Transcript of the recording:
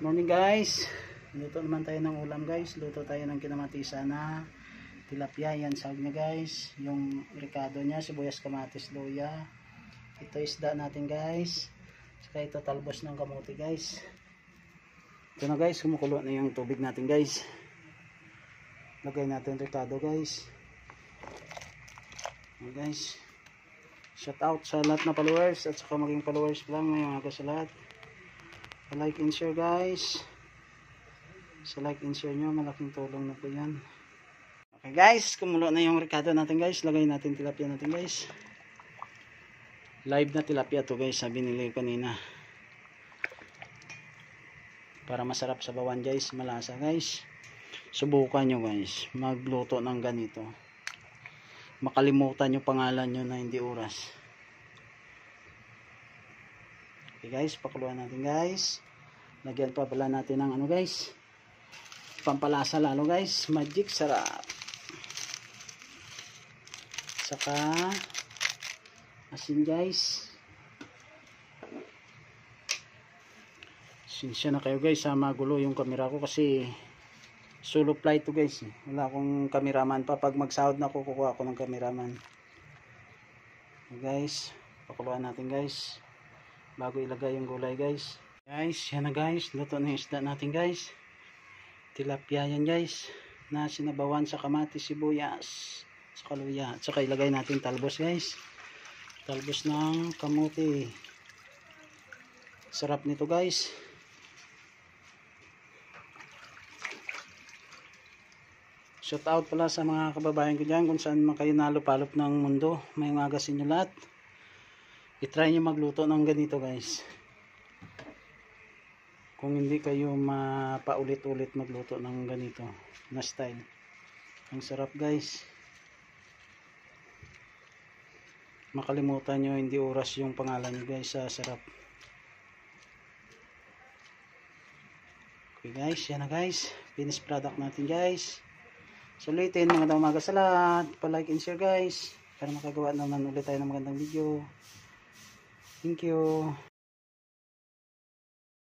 Morning guys, luto naman tayo ng ulam guys. Luto tayo ng kinamatisa na tilapia. Yan sahog niya guys, yung ricado niya, sibuyas, kamatis, luya. Ito isda natin guys, saka ito talbos ng kamote guys. Ito na guys, kumukulo na yung tubig natin guys. Lagay natin ricado guys. Ayan guys, shout out sa lahat na followers at saka maging followers lang, ngayong aga sa lahat. Like and share guys. Sa like and share nyo, malaking tulong na po yan. Okay guys, kumulo na yung ricado natin guys. Lagay natin tilapia natin guys. Live na tilapia to guys, sabi nila kanina. Para masarap sa bawan guys, malasa guys. Subukan nyo guys, magluto ng ganito. Makalimutan yung pangalan nyo na hindi oras. Okay guys, pakuluan natin guys. Lagyan pa pala natin ng ano guys, pampalasa lalo guys, magic sarap. Saka asin guys. Sinsya na kayo guys sa magulo yung camera ko kasi solo flight to guys. Wala akong cameraman pa. Pag magsahod na ako, kukuha ako ng cameraman. Okay guys, pakuluan natin guys bago ilagay yung gulay guys. Guys, yan na guys, luto na yung isda natin guys. Tilapia yan guys, na sinabawan sa kamatis, sibuyas, sa luya. At saka ilagay natin talbos guys, talbos ng kamote. Sarap nito guys. Shout out pala sa mga kababayan ko dyan, kung saan man kayo nalupalop ng mundo. May umaga sa inyo lahat. I-try nyo magluto ng ganito guys. Kung hindi kayo mapaulit-ulit magluto ng ganito na style. Ang sarap guys. Makalimutan nyo hindi oras yung pangalan nyo guys sa sarap. Okay guys, yan na guys. Finished product natin guys. Sulitin, magandang umaga sa lahat. Pa-like and share guys, para makagawa naman ulit tayo ng magandang video. Thank you.